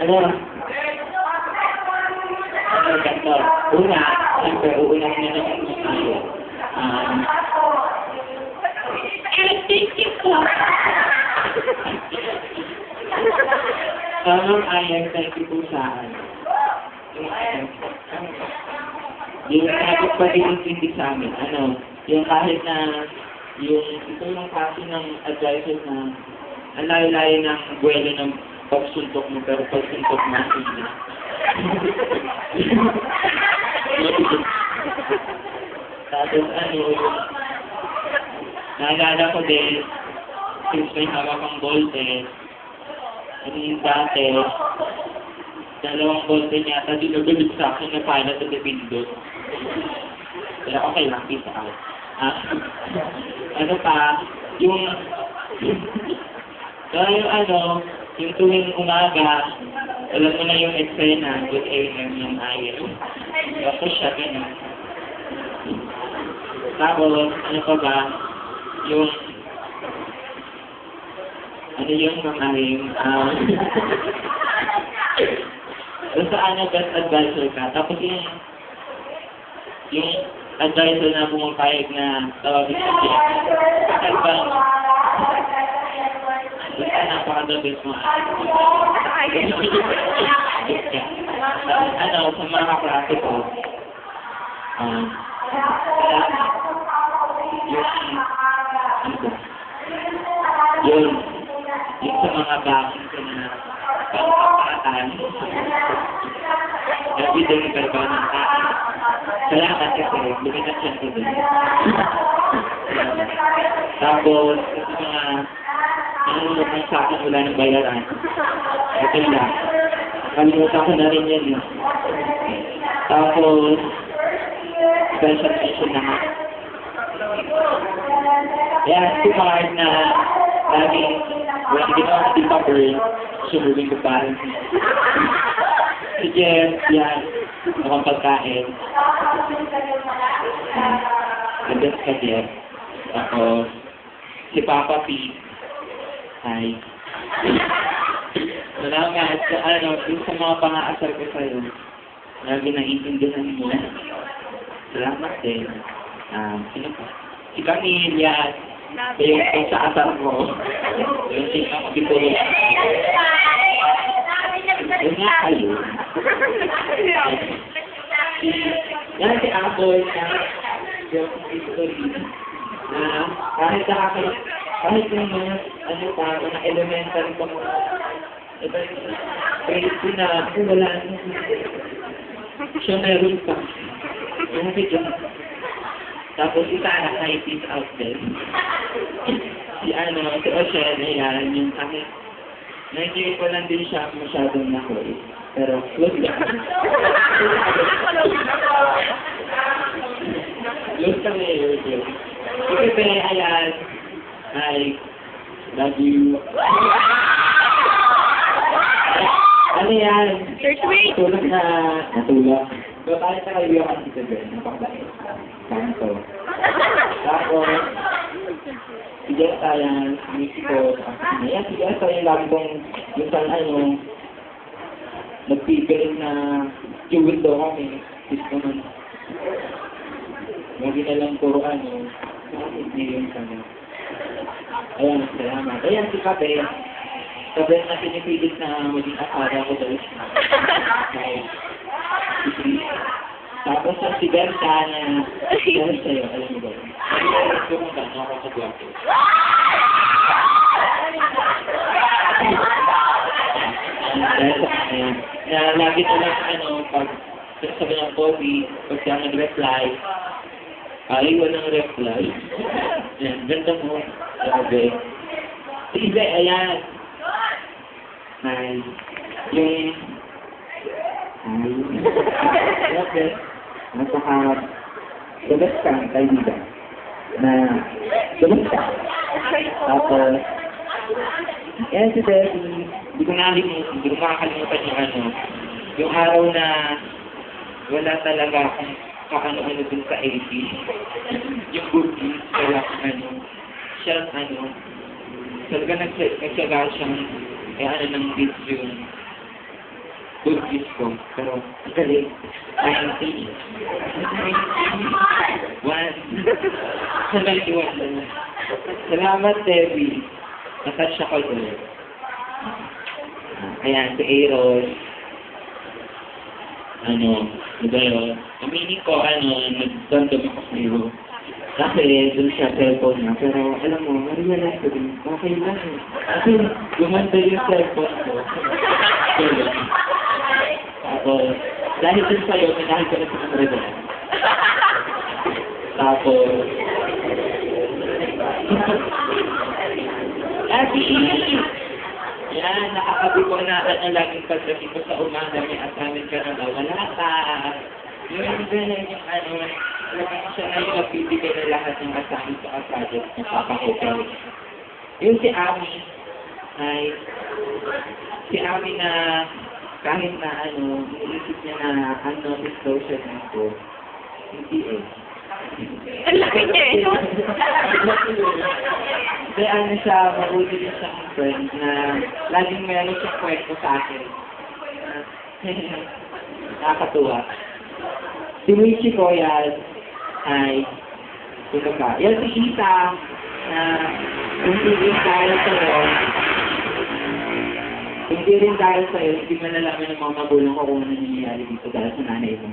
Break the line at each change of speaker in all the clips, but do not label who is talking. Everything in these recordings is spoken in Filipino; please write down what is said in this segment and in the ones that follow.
Ano? Ano ganito? Una, siyempre, uunahin na naman yung tayo. Thank you po. Ayan, thank you po sa akin. Yung sabi pa rin hindi sa amin, yung kahit na, ito yung kasi ng advisor na, ang layo-layo ng buwelo ng pagsuntok mo, pero pagsuntok mo, hindi. Tapos naalala ko din, since may hawak ang bolte, yung dati, dalawang bolte niya, at dinugulit sa akin na pilot at pindot. Pero okay lang, peace out. Ano pa, yung tuwing umaga, alam mo na yung eksena, good AM yung ayaw. Tapos siya, ganun. Tapos, ano pa ba, yung basta best advisor ka. Tapos yung advisor na pumapayag na tawagin sa siya. Basta napaka-the best mo. Sa mga kaklase ko, yung sa mga bakit ko na pangkapatan, everyday nagkarba ng kain. Salamat kasi, lumitas siya ko din. Tapos, sa mga nanunod ng sa akin wala ng bayaran. Ito lang. Kalimutan ko na rin yan. Tapos, special mention na nga. Kaya, hard na laging, when ginawa ko di pa burn, sumubing ko pa rin. Si Jeff, yan, nakang pagkain. Nandun ka, Jeff. Tapos, si Papa P. Hi. Salamat sa yung sa mga pang-aasar ko sa'yo. Lagi naiintindihan mo. Salamat din. Sino pa? Si Camille, yan. Yung sa asar ko. Yung sinang dito. Yung nga kayo. Yan si Apple na yung history. Kahit yung mga mga elementary pa mga grade ko na wala siya meron pa. Yung video. Tapos isa na peace out din. Si Ocean, yan, yung kahit nakikinig ko lang din siya masyadong nakoy. Pero close lang. Close kami, Virgil. Kasi ayan, hi, love you. Ano yan? Natulog. So, tayo sa kaibigan si Tebe, napakabait. Kanto. Tapos, si Jessa yan, Mexico, ayan, si Jessa yung lagi kong, yung saan nagpipilit na yung window kami, gusto man, lagi na lang puro hindi yung sana. Ayan, salamat. Ayan, si Kabe, Kabe na pinipilit na maging asada ko daw siya. Tapos sa si Berta na dahil sa'yo, alam mo ba? Ito kung gano'n ako sa gwapo. Dahil sa kanya, na lagi na lang pag sabi ng Bobby, pag siya nag-reply, iwan ng reply. Yan, ganda mo. Sabi. Sige, ayan. Ay, yung okay. Labas ka, kaibigan. Labas ka. Tapos, yan si Debbie. Hindi ko makakalimutan yung araw na wala talaga akong kakano dun sa AP. Yung bookies, wala akong siya, talaga nagsaga siyang, ng video. Burgis ko. Pero, galing. 90. 91. 91 na. Salamat, Debbie. Natouch ako doon. Ayan, si Aaron. Ano ba yun? Aminin ko, nagdandam ako sa'yo. Kasi doon siya cellphone niya. Pero alam mo, na-realize ko din, okay lang eh. Kasi gumanda yung cellphone ko. Pero, tapos, dahil din sa'yo, dahil ko na sa kamera. Tapos, yan, nakakabi ko na laging pagdating ko sa umaga, may asamin ka na wala ka. Yung ganun yung laging siya na yung napibigay na lahat ng asamin sa project na papakopel. Yung si Ami, na kahit na inisip niya na unnoticed daw siya nito, hindi eh.
Ang laki niya eh.
Kaya siya, mabuti din siyang friend na laging meron siyang kwento sa akin. Nakakatuwa. Si Wichi ko yan ay, sino ka? Yan si Ita na hindi rin dahil sa'yo, hindi malalaman ng mga magulang ko kung ano nangyayari dito dahil sa nanay mo.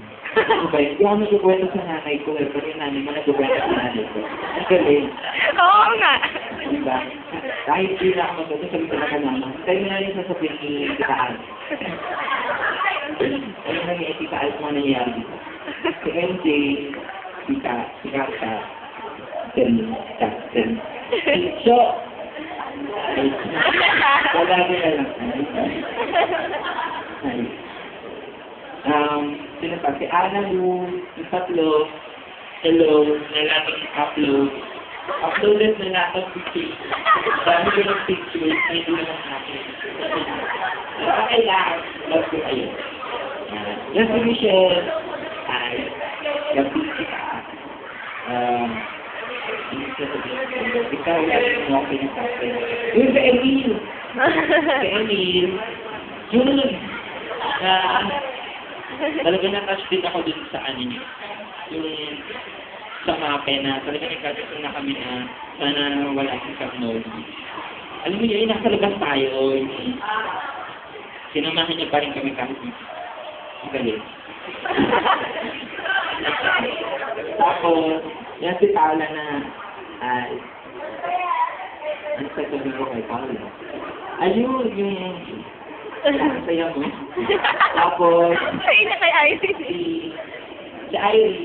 Hindi ako nagkukwento sa nanay ko pero yung nanay mo nagkukwento sa nanay ko. Ang galing.
Oo nga.
Diba? Kahit hindi na ako magkito, sabi ko na naman. Tayo na rin sasabihin ni Tita Al. Ano na ni Tita Al kung ano nangyayari dito? Si MJ, si Kaka, Captain. So, wala ko na lang. Sino pa? Si Ana Lu, yung tatlo, hello, nalating upload. Uploaded na lahat ng pictures. Dami ko ng pictures, hindi naman natin. Okay lang, love ko kayo. Yan si Michelle, hi, lapit kita. Ikaw lang mo pinagkakit. Yun si Emil. Si Emil. Yun. Talaga na-touch din ako dun sa niya. Yung sa mape na talaga nagkakita na kami na sana wala akong technology. Alam mo yun, nasa labas tayo. Sinamahan niya pa rin kami kahit galing. Tapos, yan si Paula na ano sa sabi ko kay Paula? Ayun, yung saya mo. Tapos,
Ay, na kay Iris.
si Iris,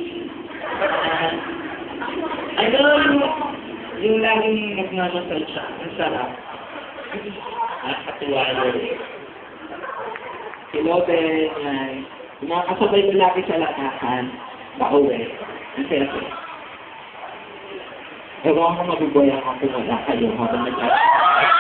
yung laging nagmamasal siya. Ang sarap. Nakakatuwa yun. Si Loben, yung mga kasabay lalaki sa lakasan, pauwi. Ang saya-saya. Ewan ko mabubuhay ako kung wala kayo habang nag-aaral.